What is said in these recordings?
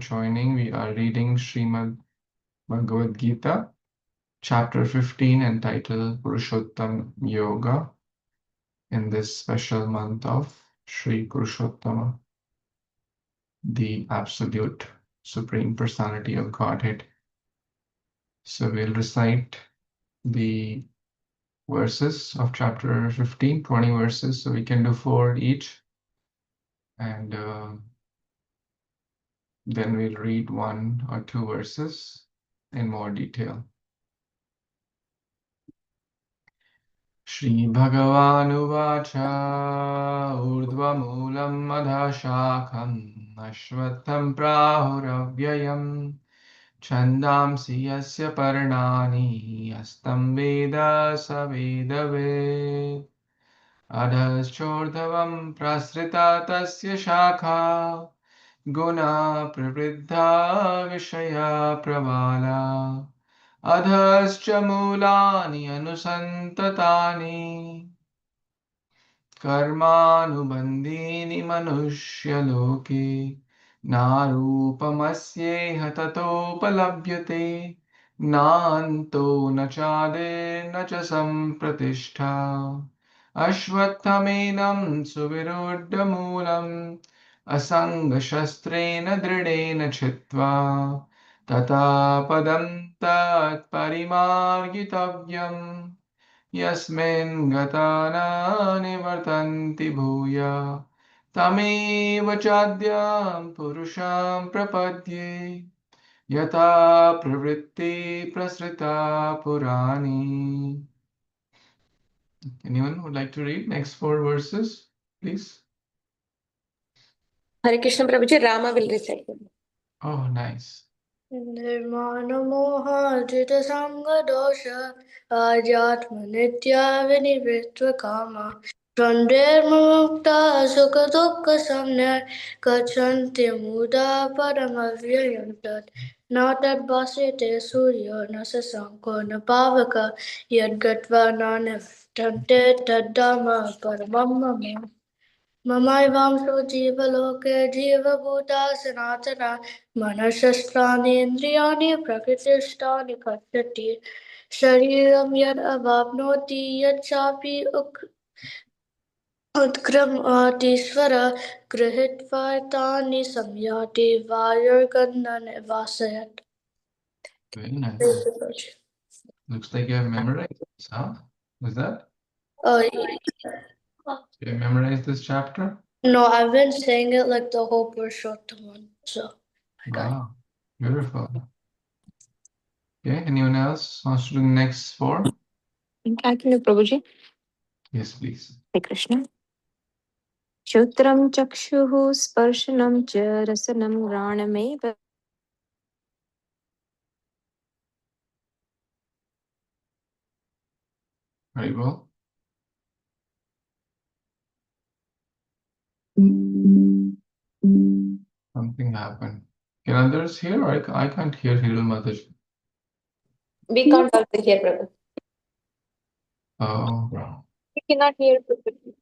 joining. We are reading Srimad Bhagavad Gita, chapter 15, entitled Purushottam Yoga, in this special month of Sri Purushottama, the Absolute Supreme Personality of Godhead. So we'll recite the verses of chapter 15, 20 verses, so we can do 4 each. And then we'll read 1 or 2 verses in more detail. Shri Bhagavanuvacha Urdhvamulam Madhashakam Ashvatham Prahuravyayam Chandamsi Yasya Parnani Astam Veda Savedaved Adhaschordhavam Prasrita Tasya Shakha Guna Pravriddha Vishaya Pravala Adhascha Mulani Anusantatani Karmanubandhini Manushya Narupamasyeha Tatopalabhyate Nanto Nachade Nacha Sampratishtha Ashvatthamenam Suviruddhamulam Asanga-shastrena dridena chitva tata padam tat parimargitavyam yasmin gatana nivartanti bhuya tameva chadyam purusham prapadye yata pravritti prasrita purani. Anyone would like to read next 4 verses, please? Hare Krishna Prabhuji, Rama will recite them. Oh, nice. Nirmana moha jita sanga dosha Ajatma nitya vinivritva kama Mukta sukha dukkha samnya Gachanti muda paramavyayam tat Natat basite surya nasasanko napavaka Yad gatva nanavtante taddama paramamma Mamaivaamso jivaloke jivabhuta sanatana manasasthranendriyani prakritishtani katyati shariram yad avapnoti yad chapi utkramadishvara grihitvaitani samyati vayurgandan vasayat. Very nice. Looks like you have memorized this, huh? Is that? You have memorized this chapter? No, I've been saying it like the whole Purushottam one, so I got it. Wow, beautiful. Okay, anyone else wants to do the next 4? I can do Prabhuji. Yes, please. Hare Krishna. Shutram chakshuhu sparshanam cha rasanam granameva. Very well. Something happened. Can others hear? I can't hear Hirul Mataji. We can't also hear Prabhu. Oh, wow. We cannot hear Prabhuji.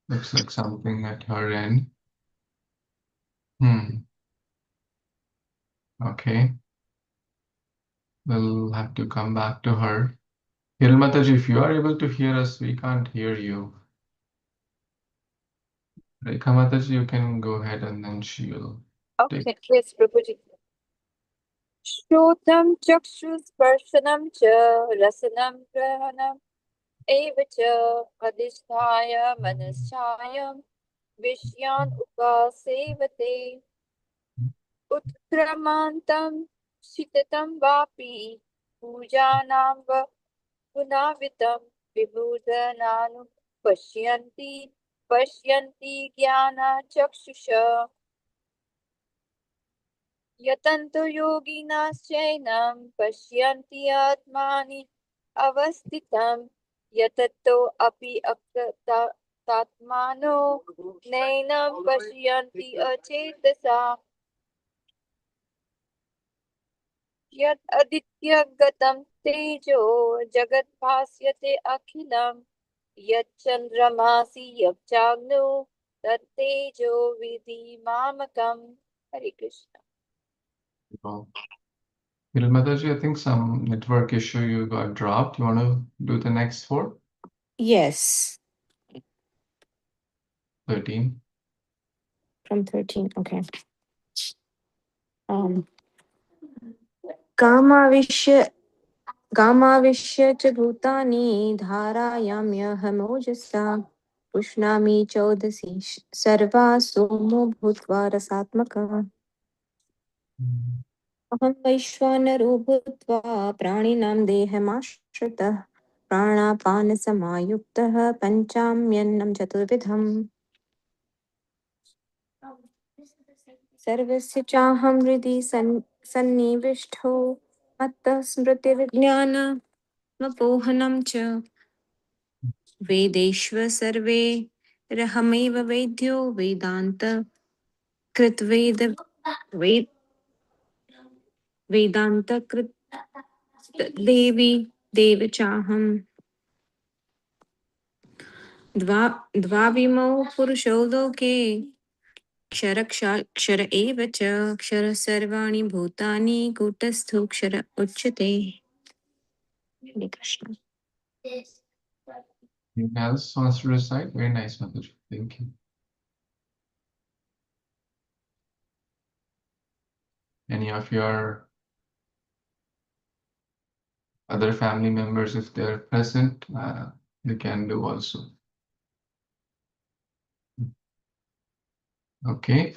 Looks like something at her end. Okay. We'll have to come back to her. Hirul Mataji, if you are able to hear us, we can't hear you. Rekha Mataji, you can go ahead and then she will take. Okay, yes, Prabhuji. Shrotam chakshusprshanam cha rasanam grahanam eva cha adhisthaya manaschayam vishyan upasevate utkramantam shitatam vapi pujanam va punavitam vibhudananu pashyanti jnana chakshusha yatanto yoginaschainam pashyanti atmani avasthitam yatato api tatmano nainam pashyanti achetasa yat aditya gatam tejo jagat bhasyate akhilam yat chandramasi yapchagnu tat tejo vidhi mamakam. Hare Krishna. Well, Mataji, I think some network issue, you got dropped. You want to do the next 4? Yes, 13. from 13. Okay. कामाविश्य कामाविश्य च भूतानि धारायाम्यहमोजसा पुष्णामि चौदसी सर्वा सोमो भूत्वा रसात्मकः अहं वैश्वानरो भूत्वा प्राणिनां देहमाश्रितः प्राणापानसमायुक्तः पञ्चाम्यन्नं चतुर्विधम् सर्वस्य चाहं हृदि सन्निविष्टो मत्तः स्मृतिर्ज्ञानमपोहनं च वेदेष्व सर्वे रहमेव वेद्यो वेदान्त कृत्वेद वेद वेदान्त कृत देवी देव चाहं द्वाविमौ पुरुषौ लोके क्षर एव च क्षर सर्वाणि भूतानि कूटस्थोऽक्षर उच्यते हरे Krishna Anyone else wants to recite? Very nice, Mataji. Thank you. Any of your other family members, if they're present, they can do also. Okay.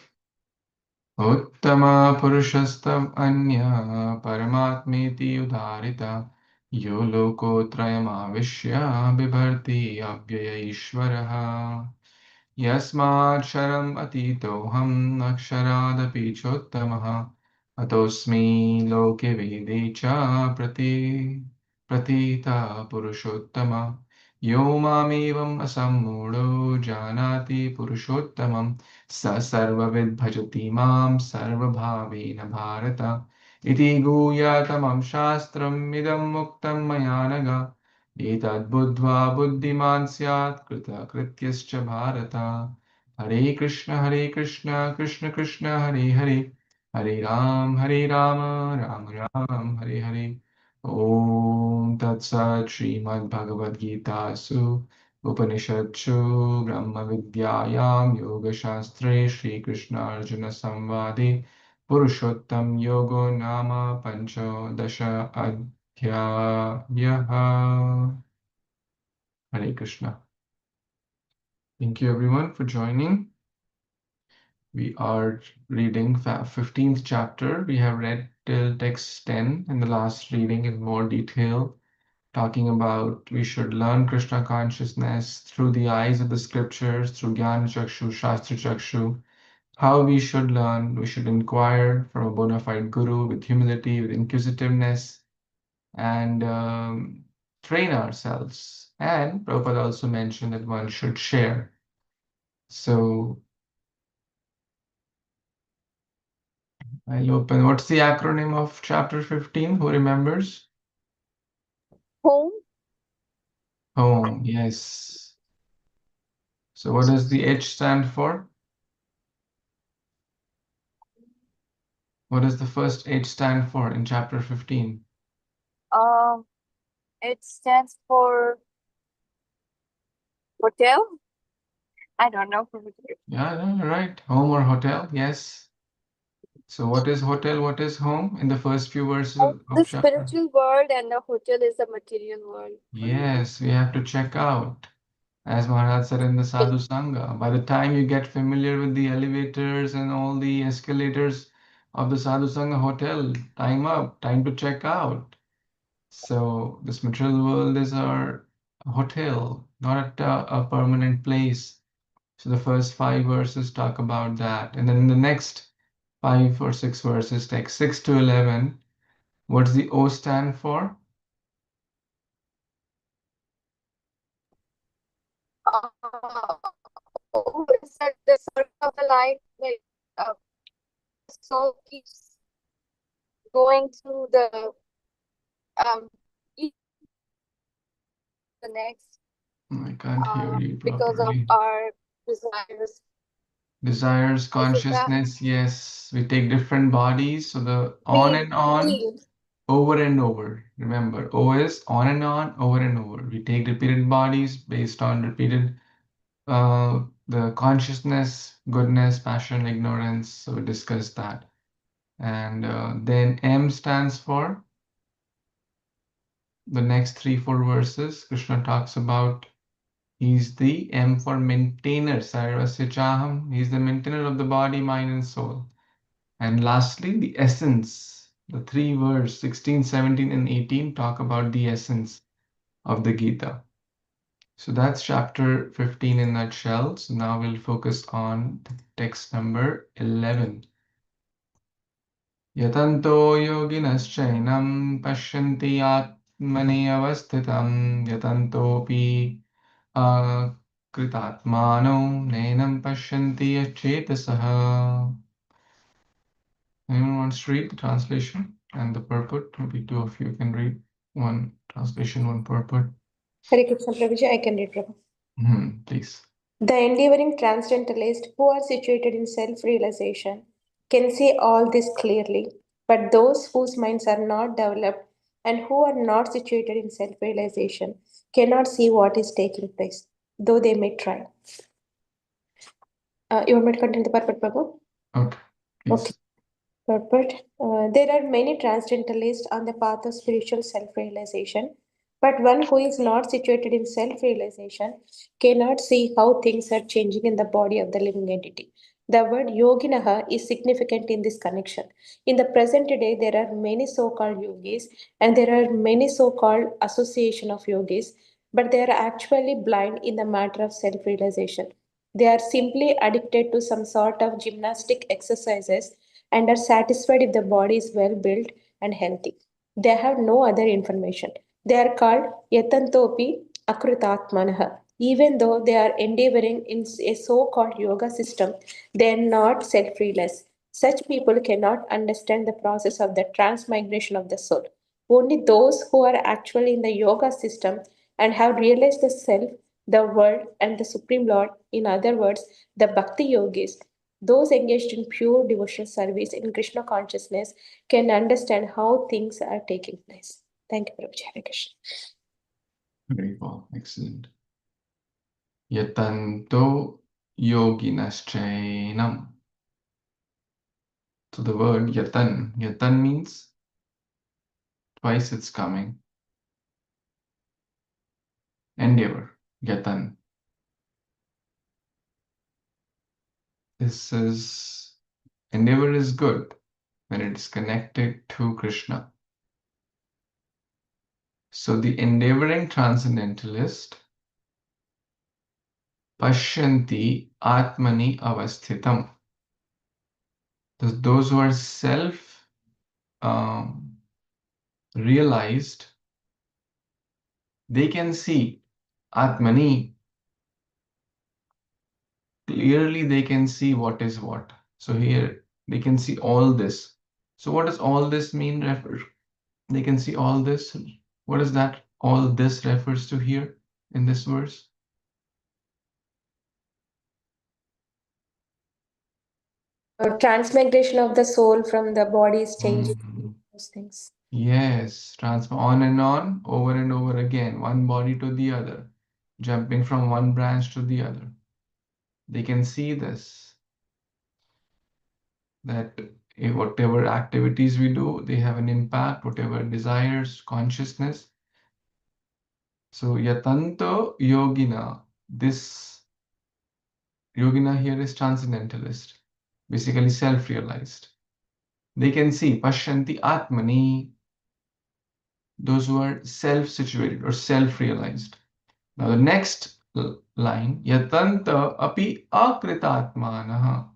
Uttama purushastam anya paramatmeti udarita yo lokotrayamavishya bibharti avyaya ishvaraha यस्माक्षरम् अतीतोऽहम् अक्षरादपि चोत्तमः अतोऽस्मि लोके वेदे च प्रतीता पुरुषोत्तम यो मामेवम् असम्मूढो जानाति पुरुषोत्तमं स सर्वविद् भजति मां सर्वभावेन भारत इति गुह्यतमं शास्त्रम् इदं मुक्तं मया नघ एतद्बुद्ध्वा बुद्धिमान् स्यात् कृतकृत्यश्च भारत हरे कृष्ण कृष्ण कृष्ण हरे हरे हरे राम राम राम हरे हरे ॐ तत्सत् श्रीमद्भगवद्गीतासु उपनिषत्सु ब्रह्मविद्यायां योगशास्त्रे श्रीकृष्णार्जुनसंवादे पुरुषोत्तम योगो नाम पञ्चदश अध्यायः Hare Krishna. Thank you everyone for joining. We are reading 15th chapter. We have read till text 10 in the last reading in more detail, talking about we should learn Krishna consciousness through the eyes of the scriptures, through Gyan Chakshu, Shastra Chakshu. How we should learn, we should inquire from a bona fide guru with humility, with inquisitiveness, and train ourselves. And Prabhupada also mentioned that one should share. So I'll open. What's the acronym of chapter 15? Who remembers? Home. Home, yes. So what does the H stand for? What does the first H stand for in chapter 15? It stands for hotel. I don't know. Yeah, right. Home or hotel, yes. So what is hotel? What is home in the first few verses The of chapter? spiritual world and the hotel is the material world. Yes, we have to check out. As Maharaj said in the Sadhu Sangha, by the time you get familiar with the elevators and all the escalators of the Sadhu Sangha hotel, time up, time to check out. So this material world is our hotel, not a permanent place. So the first 5 verses talk about that. And then the next 5 or 6 verses, like 6 to 11, what's the O stand for? Is that the circle of the light, like soul keeps going through um each the next I can't hear you because of properly. our desires. Desires, consciousness, yes. We take different bodies. So the on and on, over and over. Remember, O is on and on, over and over. We take repeated bodies based on repeated the consciousness, goodness, passion, ignorance. So we discussed that. And then M stands for the next 3-4 verses. Krishna talks about he's the M for maintainer, Sarvasya Chaham. He's the maintainer of the body, mind, and soul. And lastly, the essence. The 3 verse 16, 17, and 18 talk about the essence of the Gita. So that's chapter 15 in a nutshell. So now we'll focus on text number 11. Yatanto yoginaschainam pashyanti atmani avasthitam yatantopi kritatmano nenam pashyanti achetasaha. Anyone wants to read the translation and the purport? Maybe 2 of you can read one translation, one purport. Hare Krishna Prabhuji, I can read Prabhu. Please. The endeavoring transcendentalists who are situated in self-realization can see all this clearly, but those whose minds are not developed and who are not situated in self-realization cannot see what is taking place, though they may try. You want me to continue the purport, Prabhu? Okay, please. Okay. Purport. There are many transcendentalists on the path of spiritual self-realization, but one who is not situated in self-realization cannot see how things are changing in the body of the living entity. The word yoginaha is significant in this connection. In the present day, there are many so-called yogis and there are many so-called association of yogis, but they are actually blind in the matter of self-realization. They are simply addicted to some sort of gymnastic exercises and are satisfied if the body is well built and healthy. They have no other information. They are called yatantopi akritatmanaha. Even though they are endeavoring in a so-called yoga system, they are not self-realized. Such people cannot understand the process of the transmigration of the soul. Only those who are actually in the yoga system and have realized the self, the world, and the Supreme Lord, in other words, the Bhakti yogis, those engaged in pure devotional service in Krishna consciousness can understand how things are taking place. Thank you, Prabhuji. Hare Krishna. Very well, excellent. Yatanto yoginaschainam. So the word yatan means twice it's coming. Endeavor, yatan. Endeavor is good when it's connected to Krishna. So the endeavoring transcendentalist, pashyanti atmani avasthitam. Those who are realized, they can see atmani. Clearly they can see what is what. So here they can see all this. So what does all this mean? They can see all this. What is that all this refers to here in this verse? Transmigration of the soul from the body is changing those things. Yes, transfer on and on, over and over again, one body to the other, jumping from one branch to the other. They can see this, that whatever activities we do, they have an impact, whatever desires, consciousness. So yatanto yogina, this yogina here is transcendentalist, basically self-realized. They can see pashyanti atmani, those who are self-situated or self-realized. Now the next line, yatanta api akritatmanaha.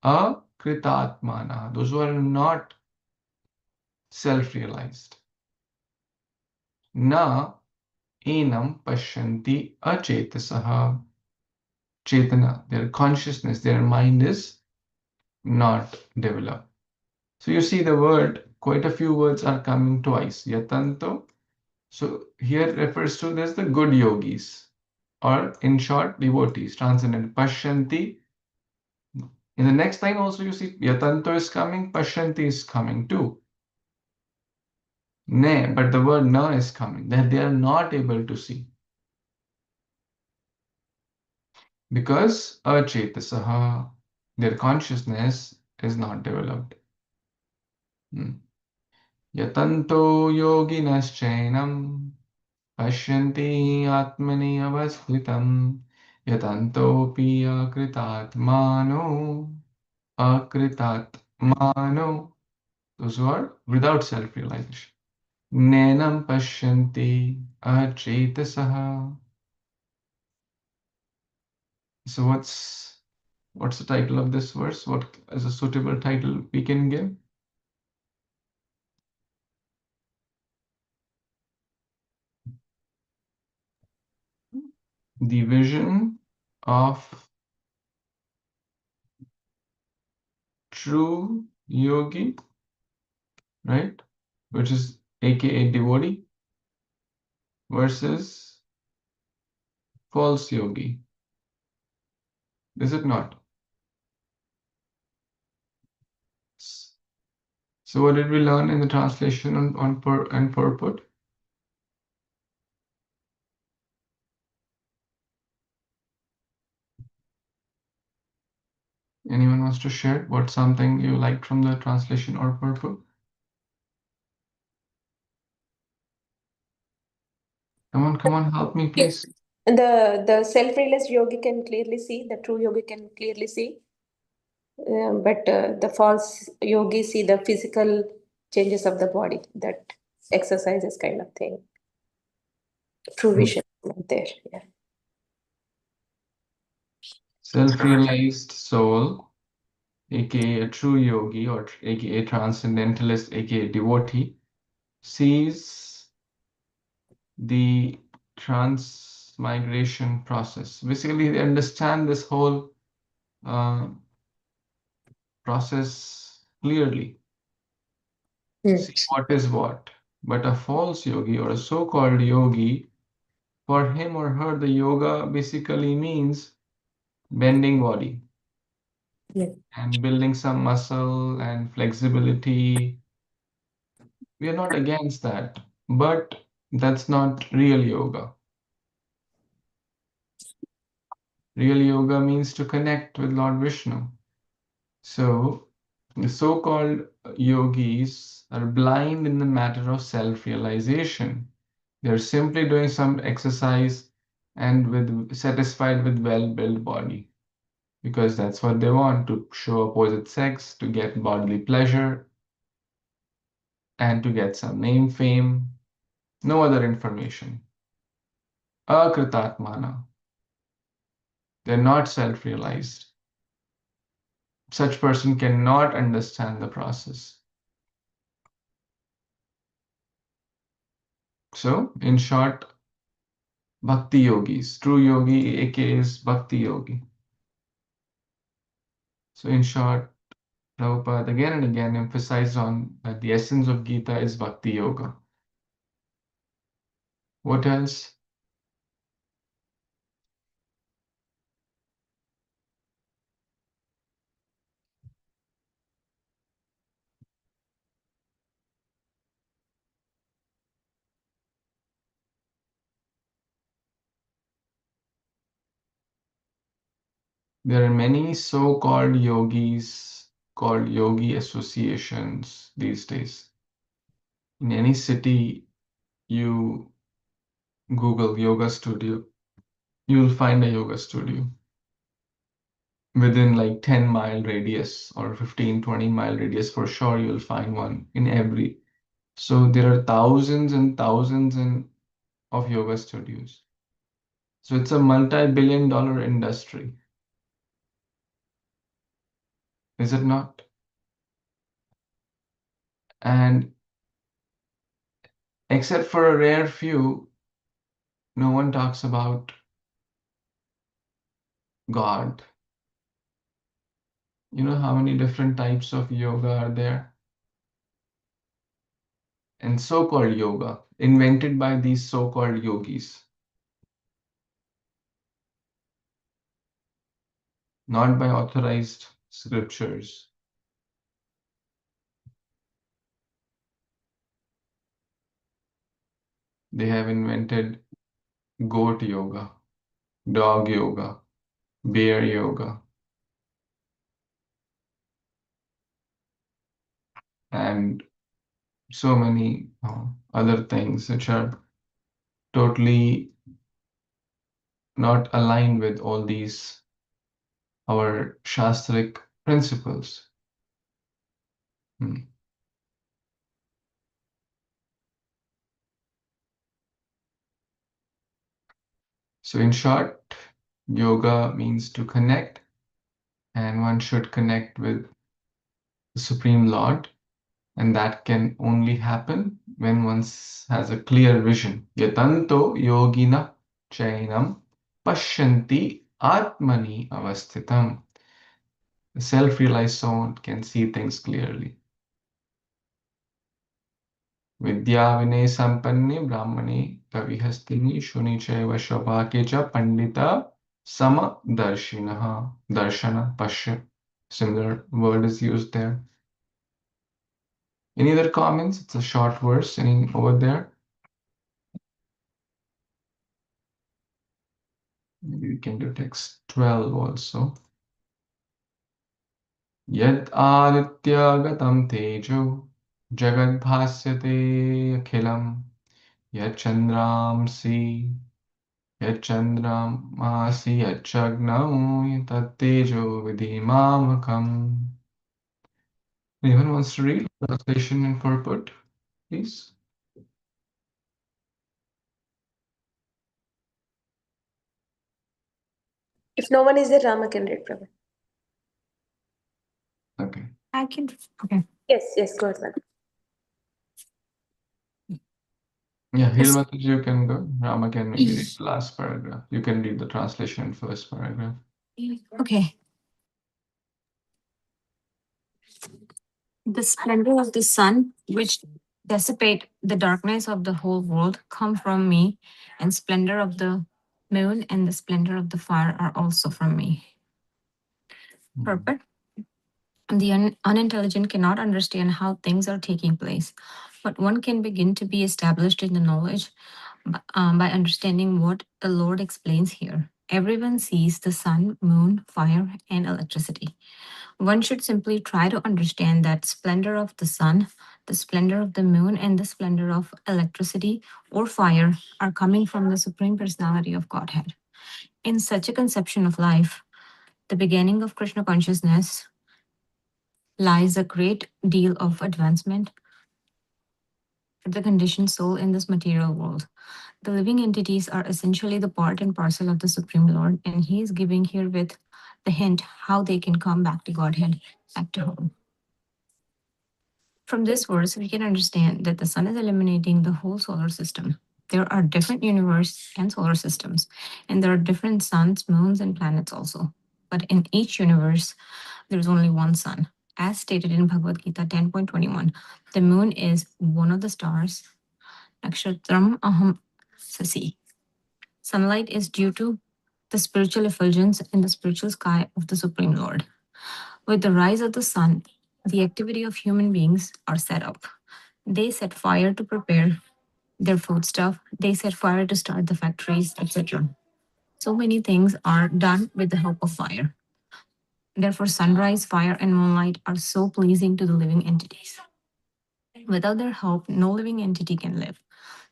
Akritatmanaha, those who are not self-realized. Na enam pashyanti achetasaha. Chetana, their consciousness, their mind is not developed. So you see the word, quite a few words are coming twice. Yatanto. So here refers to the good yogis, or in short, devotees, transcendent. Pashyanti, In the next line also you see yatanto is coming, pashyanti is coming too. Ne, but the word na is coming, that they are not able to see. Because achetasaha, their consciousness is not developed. Yatanto yoginaschainam pashyanti atmani avasthitam yatantopi akritatmano, those who are without self-realization. Nenam pashyanti achetasaha. So what's the title of this verse? What is a suitable title we can give? The vision of true yogi, right? Which is aka devotee versus false yogi. Is it not? So what did we learn in the translation on purport? Anyone wants to share what something you liked from the translation or purport? Come on, help me, please. The self-realized yogi can clearly see, the true yogi can clearly see, but the false yogi see the physical changes of the body, that exercises kind of thing. True vision not there. Yeah. Self-realized soul, aka a true yogi or aka transcendentalist, aka devotee, sees the transmigration process. Basically, they understand this whole process clearly. See what is what. But a false yogi or a so-called yogi, for him or her, the yoga basically means bending body and building some muscle and flexibility. We are not against that, but that's not real yoga. Real yoga means to connect with Lord Vishnu. So the so-called yogis are blind in the matter of self-realization. They're simply doing some exercise and satisfied with well-built body because that's what they want, to show opposite sex, to get bodily pleasure, and to get some name, fame, no other information. Akritatmana. They're not self-realized. Such person cannot understand the process. So, in short, Bhakti yogis, true yogi, aka is Bhakti yogi. So, in short, Prabhupada again and again emphasized on that the essence of Gita is Bhakti yoga. What else? There are many so-called yogis called yogi associations these days. In any city, you Google yoga studio, you'll find a yoga studio within like 10-mile radius or 15-20 mile radius. For sure you'll find one in every. So there are thousands and thousands of yoga studios. So it's a multi-billion-dollar industry, is it not? And except for a rare few, no one talks about God. You know how many different types of yoga are there? And so-called yoga, invented by these so-called yogis, not by authorized scriptures. They have invented goat yoga, dog yoga, bear yoga, and so many other things which are totally not aligned with all these our shastric principles. So in short, yoga means to connect, and one should connect with the Supreme Lord, and that can only happen when one has a clear vision. Yatanto yogina chainam pashyanti atmani avasthitam. The self-realized soul can see things clearly. Vidya vinay sampanni brahmani kavihastini shuni chaiva shobhake cha pandita sama darshinaha darshana pashya. Similar word is used there. Any other comments? It's a short verse. Any over there? Maybe we can do text 12 also. Yad adityagatam tejo jagad bhasyate akhilam yad chandramsi yad chandramasi yad chagnam tad tejo vidimamakam. Anyone wants to read translation and purport, please? If no one is there, Rama can read, Prabhu. Okay. I can. Okay. Yes, go ahead. Yeah, Hilmataji, you can go. Rama can maybe read the last paragraph. You can read the translation in first paragraph. Okay. The splendor of the sun, which dissipate the darkness of the whole world, come from me, and splendor of the moon and the splendor of the fire are also from me. Purport. The unintelligent cannot understand how things are taking place, but one can begin to be established in the knowledge by understanding what the Lord explains here. Everyone sees the sun, moon, fire, and electricity. One should simply try to understand that splendor of the sun, the splendor of the moon, and the splendor of electricity or fire are coming from the Supreme Personality of Godhead. In such a conception of life, the beginning of Krishna consciousness lies a great deal of advancement for the conditioned soul in this material world. The living entities are essentially the part and parcel of the Supreme Lord, and He is giving here with the hint how they can come back to Godhead, back to home. From this verse, we can understand that the sun is illuminating the whole solar system. There are different universe and solar systems, and there are different suns, moons, and planets also. But in each universe, there is only one sun. As stated in Bhagavad Gita 10.21, the moon is one of the stars. Nakshatram aham sasi. Sunlight is due to the spiritual effulgence in the spiritual sky of the Supreme Lord. With the rise of the sun, the activity of human beings are set up. They set fire to prepare their foodstuff. They set fire to start the factories, etc. So many things are done with the help of fire. Therefore, sunrise, fire, and moonlight are so pleasing to the living entities. Without their help, no living entity can live.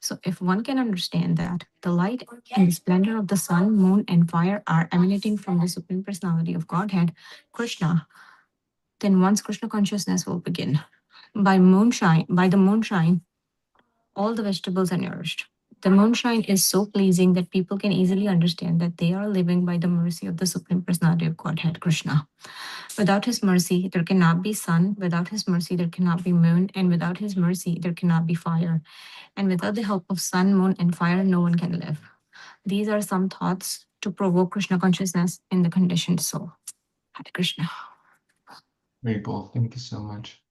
So, if one can understand that the light and the splendor of the sun, moon, and fire are emanating from the Supreme Personality of Godhead, Krishna, then one's Krishna consciousness will begin. By the moonshine, all the vegetables are nourished. The moonshine is so pleasing that people can easily understand that they are living by the mercy of the Supreme Personality of Godhead, Krishna. Without His mercy, there cannot be sun. Without His mercy, there cannot be moon. And without His mercy, there cannot be fire. And without the help of sun, moon, and fire, no one can live. These are some thoughts to provoke Krishna consciousness in the conditioned soul. Hare Krishna. Very cool. Thank you so much.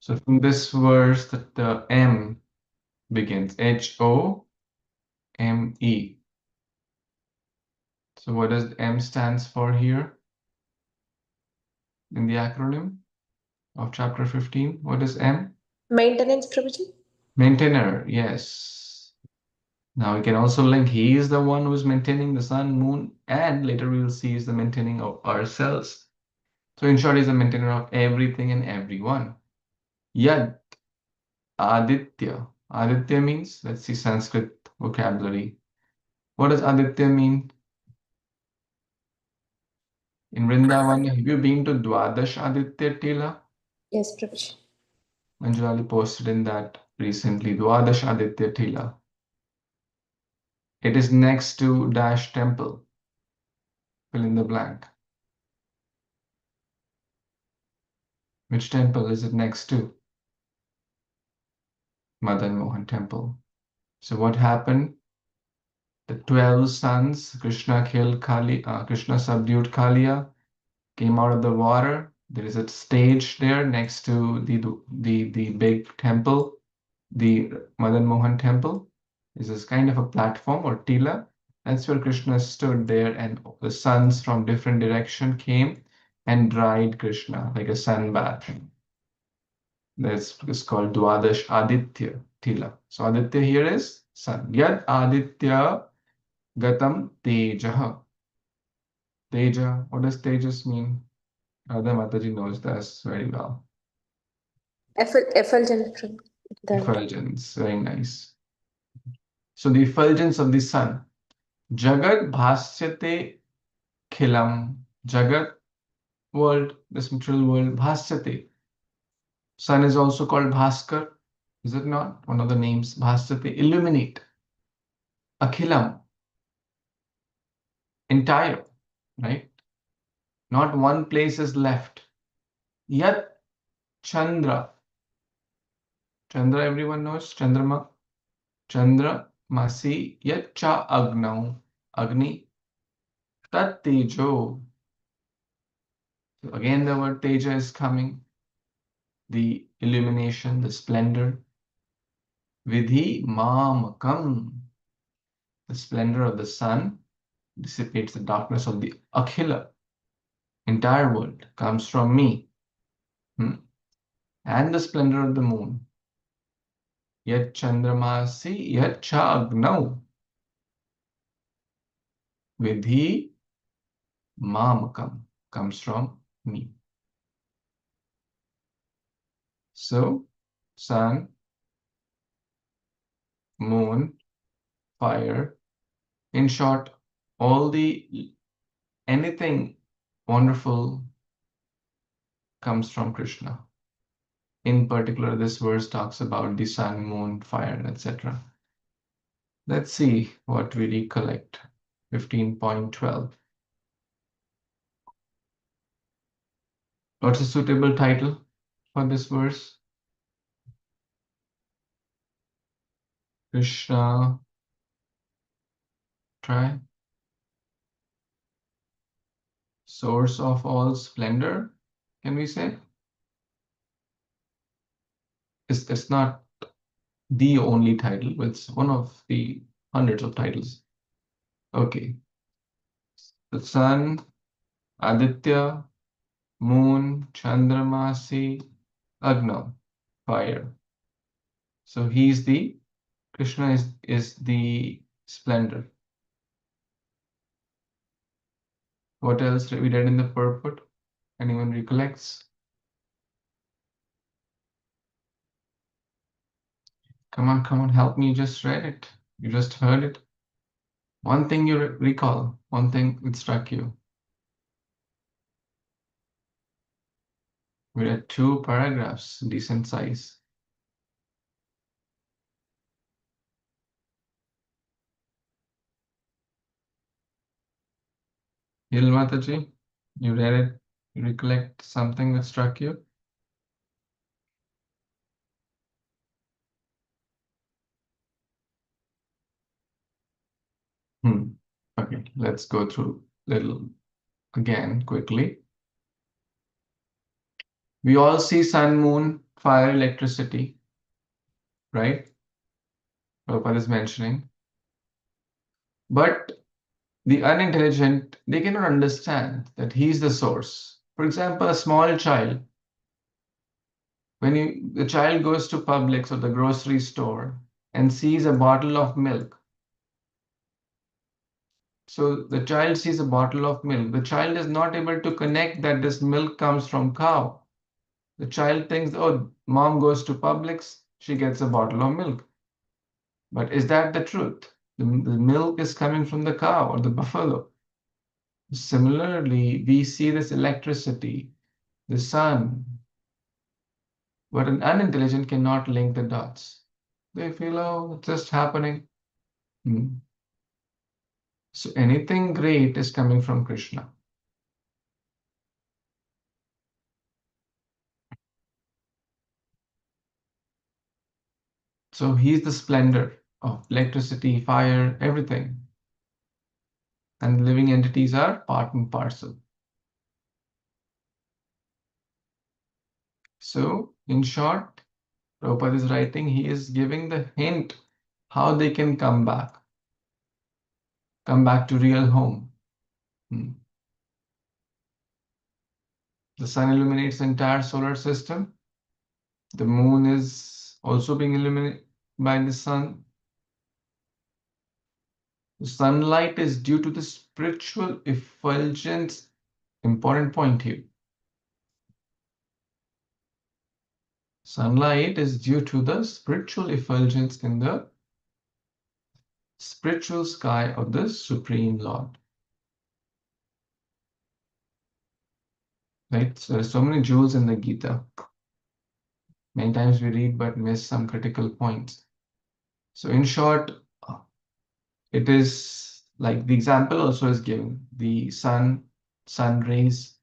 So from this verse, the M begins. H-O-M-E. So what does M stands for here? in the acronym of chapter 15? What is M? Maintenance, Prabhuji. Maintainer, yes. Now we can also link he is the one who's maintaining the sun, moon, and later we will see is the maintaining of ourselves. So in short, he's the maintainer of everything and everyone. Yad Aditya. Aditya means, let's see Sanskrit vocabulary. What does Aditya mean? In Vrindavan, have you been to Dwadash Aditya Tila? Yes, Prabhuji. Manjulali posted in that recently, Dwadash Aditya Tila. It is next to Dash Temple. Fill in the blank. Which temple is it next to? Madan Mohan Temple. So what happened? The 12 sons, Krishna killed Kali, Krishna subdued Kaliya, came out of the water. There is a stage there next to the big temple, the Madan Mohan Temple. Is this kind of a platform or tila. That's where Krishna stood there, and the sons from different direction came and dried Krishna like a sun bath. That's called Dwadash Aditya Tila. So Aditya here is sun. Yad Aditya Gatam Tejaha. Teja, what does Tejas mean? Radha Mataji knows this very well. Effulgence, Prabhuji. Effulgence, very nice. So the effulgence of the sun. Jagat Bhasyate Khilam. Jagat, world, this material world, Bhasyate. Sun is also called Bhaskar. Is it not? One of the names, Bhasyate, illuminate. Akhilam, entire, right? Not one place is left. Yat Chandra. Chandra, everyone knows, Chandrama. Chandra, Masi, Yat Cha Agnau. Agni, Tat Tejo. So again, the word Teja is coming. The illumination, the splendor. Vidhi Mamakam. The splendor of the sun dissipates the darkness of the Akhila. Entire world comes from me. And the splendor of the moon. Yat Chandramasi Yat Cha Agnau. Vidhi Mamakam comes from me. So, sun, moon, fire. In short, anything wonderful comes from Krishna. In particular, this verse talks about the sun, moon, fire, etc. Let's see what we recollect. 15.12. What's a suitable title for this verse? Krishna. Try. Source of all splendor, can we say? It's not the only title, but it's one of the hundreds of titles. Okay. The sun, Aditya, moon, Chandramasi, Agna, fire. So Krishna is the splendor. What else we read in the purport? Anyone recollects? Come on, help me. You just read it. You just heard it. One thing you recall, one thing that struck you. We read 2 paragraphs, decent size. Hil Mataji, you read it. You recollect something that struck you? Okay, let's go through little again quickly. We all see sun, moon, fire, electricity, right? Prabhupada is mentioning. But the unintelligent, they cannot understand that he is the source. For example, a small child, when the child goes to Publix or the grocery store and sees a bottle of milk. So the child sees a bottle of milk. The child is not able to connect that this milk comes from cow. The child thinks, oh, mom goes to Publix, she gets a bottle of milk. But is that the truth? The milk is coming from the cow or the buffalo. Similarly, we see this electricity, the sun, but an unintelligent cannot link the dots. They feel, oh, it's just happening. So anything great is coming from Krishna. So he's the splendor of electricity, fire, everything. And living entities are part and parcel. So, in short, Prabhupada is writing, he is giving the hint how they can come back to real home. The sun illuminates the entire solar system. The moon is also being illuminated by the sun. The sunlight is due to the spiritual effulgence. Important point here. Sunlight is due to the spiritual effulgence in the spiritual sky of the Supreme Lord. Right? So there are so many jewels in the Gita. Many times we read but miss some critical points. So in short, it is like the example also is given. The sun rays,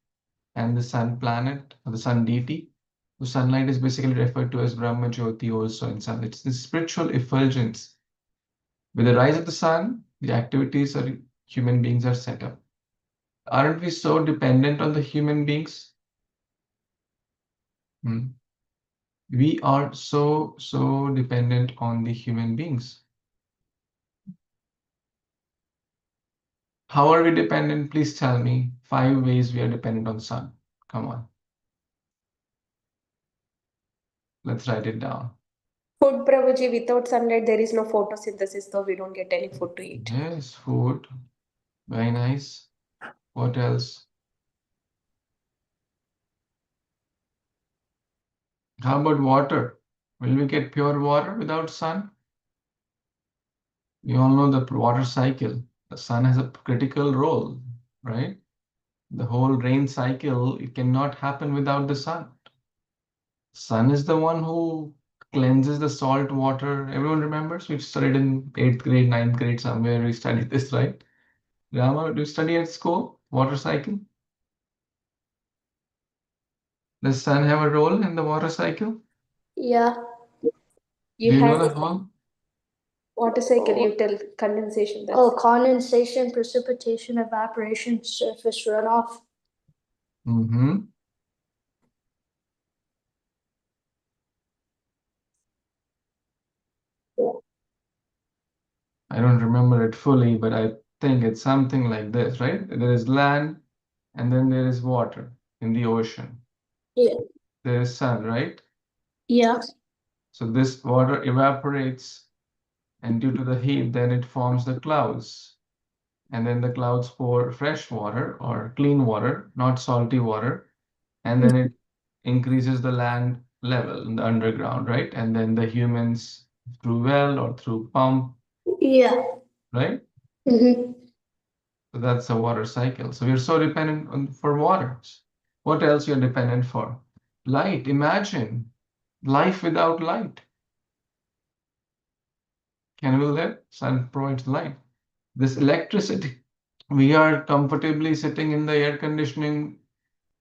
and the sun planet or the sun deity. The sunlight is basically referred to as Brahma Jyoti also in sun. It's the spiritual effulgence. With the rise of the sun, the activities of human beings are set up. Aren't we so dependent on the human beings? We are so dependent on the human beings. How are we dependent? Please tell me 5 ways we are dependent on the sun. Come on. Let's write it down. Food, Prabhuji, without sunlight, there is no photosynthesis, so we don't get any food to eat. Yes, food. Very nice. What else? How about water? Will we get pure water without sun? We all know the water cycle. The sun has a critical role, right? The whole rain cycle, it cannot happen without the sun. Sun is the one who cleanses the salt water. Everyone remembers? We've studied in 8th grade, 9th grade, somewhere we studied this, right? Rama, do you study at school? Water cycle? Does sun have a role in the water cycle? Yeah. Do you know the have whole? water cycle, you tell condensation. That's Oh, condensation, precipitation, evaporation, surface runoff. Mm-hmm. I don't remember it fully, but I think it's something like this, right? There is land and then there is water in the ocean. Yeah. There is sun, right? Yeah. So this water evaporates, and due to the heat, then it forms the clouds. And then the clouds pour fresh water or clean water, not salty water. And then it increases the land level in the underground, right? And then the humans through well or through pump, Yeah. right? Mm-hmm. So that's the water cycle. So we're so dependent on for water. What else you're dependent for? Light. Imagine life without light. Can we live? Sun provides light. This electricity. We are comfortably sitting in the air conditioning.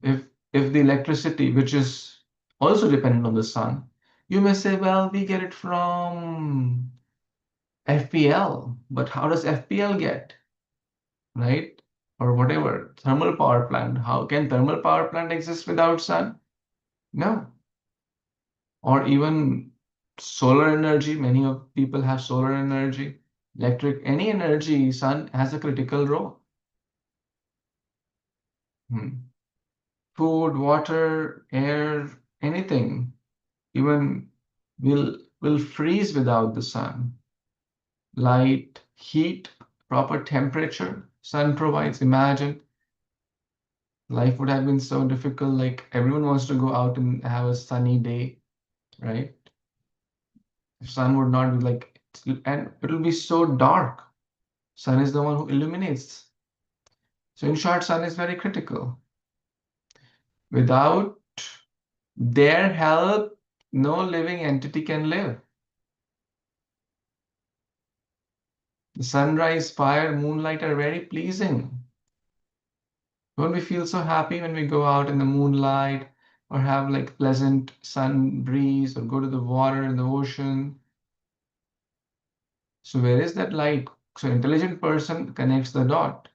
If the electricity, which is also dependent on the sun, you may say, well, we get it from FPL, but how does FPL get? Right? Or whatever, thermal power plant. How can thermal power plant exist without sun? No. Or even solar energy. Many of people have solar energy, electric, any energy, sun has a critical role. food, water, air, anything, even will freeze without the sun. Light, heat, proper temperature, sun provides. Imagine life would have been so difficult. Like everyone wants to go out and have a sunny day, right? If sun would not be like, and it'll be so dark. Sun is the one who illuminates. So in short, sun is very critical. Without their help, no living entity can live. The sunrise, fire, moonlight are very pleasing. Don't we feel so happy when we go out in the moonlight or have like pleasant sun breeze or go to the water in the ocean? So where is that light? So intelligent person connects the dot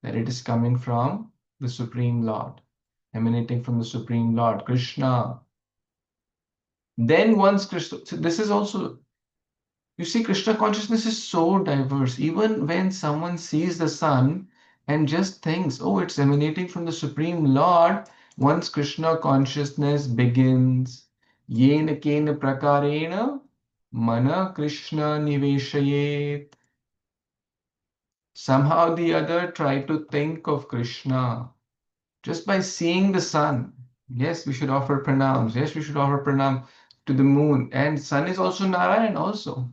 that it is coming from the Supreme Lord, emanating from the Supreme Lord, Krishna. Then once Krishna, so this is also, you see, Krishna consciousness is so diverse. Even when someone sees the sun and just thinks, oh, it's emanating from the Supreme Lord, once Krishna consciousness begins, yena kena prakarena mana Krishna niveshayet. Somehow the other try to think of Krishna just by seeing the sun. Yes, we should offer pranams. Yes, we should offer pranam to the moon. And sun is also Narayan also.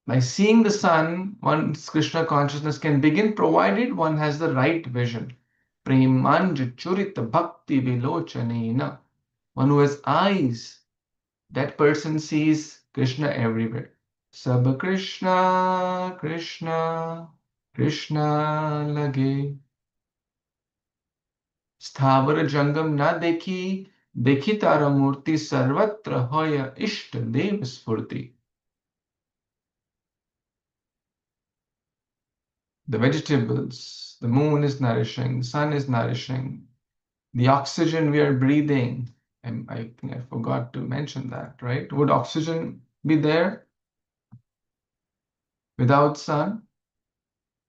By seeing the sun, one's Krishna consciousness can begin, provided one has the right vision. Premanj churita bhakti vilochanena. One who has eyes, that person sees Krishna everywhere. Sab Krishna, Krishna, Krishna lage. स्थावर जंगम ना देखी देखी तारा मूर्ति सर्वत्र होय इष्ट देव स्फूर्ति. The vegetables, the moon is nourishing, the sun is nourishing, the oxygen we are breathing. And I think I forgot to mention that, right? Would oxygen be there without sun?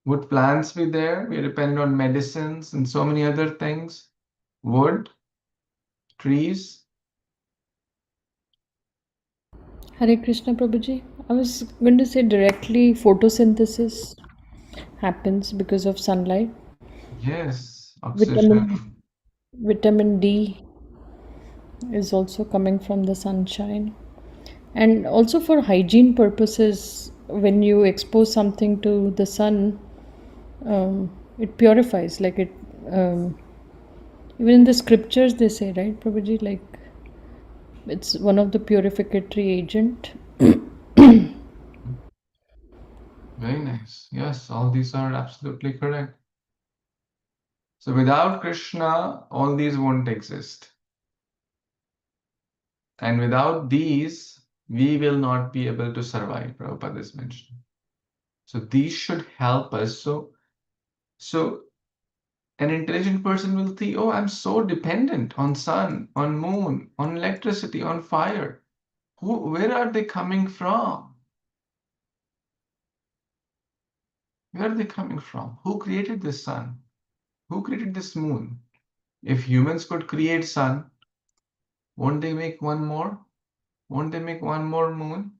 Would plants be there? We depend on medicines and so many other things. Wood, trees. Hare Krishna Prabhuji. I was going to say directly photosynthesis happens because of sunlight. Yes, Vitamin oxygen. vitamin D is also coming from the sunshine. And also for hygiene purposes, when you expose something to the sun, it purifies. Like it, even in the scriptures they say, right, Prabhuji, like it's one of the purificatory agent. Very nice. Yes, all these are absolutely correct. So without Krishna, all these won't exist. And without these, we will not be able to survive, Prabhupada is mentioning. So these should help us. So an intelligent person will think, oh, I'm so dependent on sun, on moon, on electricity, on fire. Where are they coming from? Where are they coming from? Who created this sun? Who created this moon? If humans could create sun, won't they make one more? Won't they make one more moon?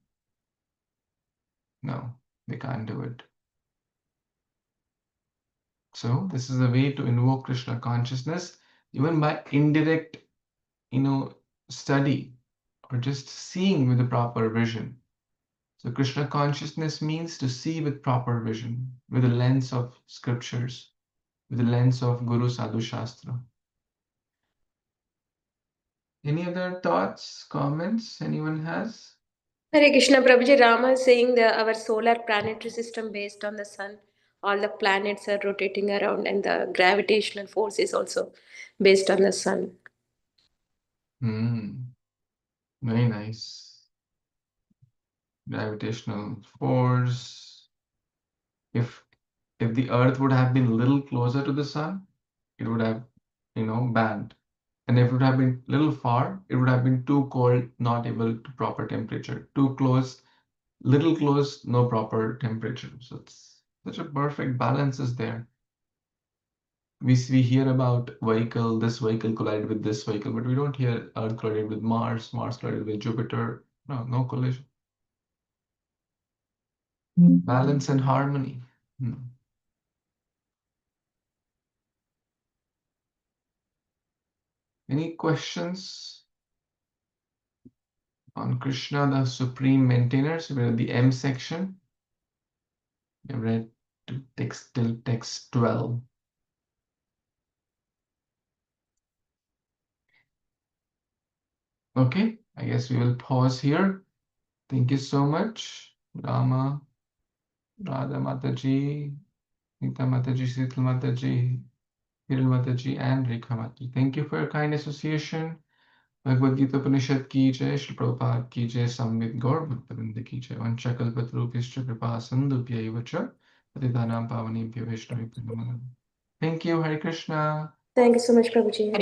No, they can't do it. So this is a way to invoke Krishna consciousness, even by indirect, study or just seeing with a proper vision. So Krishna consciousness means to see with proper vision, with a lens of scriptures, with a lens of Guru Sadhu Shastra. Any other thoughts, comments anyone has? Hare Krishna Prabhuji, Rama is saying that our solar planetary system based on the sun, all the planets are rotating around, and the gravitational force is also based on the sun. Very nice. Gravitational force. If the Earth would have been a little closer to the sun, it would have, banned. And if it would have been a little far, it would have been too cold, not able to proper temperature. Too close, little close, no proper temperature. So it's such a perfect balance is there. we hear about this vehicle collided with this vehicle, but we don't hear Earth collided with Mars collided with Jupiter. No collision. Balance and harmony. Any questions on Krishna, the supreme maintainer? So we're at the M section. We have read to text till text 12. Okay, I guess we will pause here. Thank you so much, Rama, Radha Mataji, Nita Mataji, Sital Mataji, Hiral Mataji, and Rekha Mataji. Thank you for your kind association. Bhagavad Gita Upanishad ki jai, Shri Prabhupada ki jai, Samvit Gaur Bhaktavinda ki jai, Vanchakalpatrupishcha Kripa Sandhubhyaiva cha, Patitanam Pavanebhyo Vaishnavibhyo Namo Namaः. Thank you, Hare Krishna. Thank you so much, Prabhuji.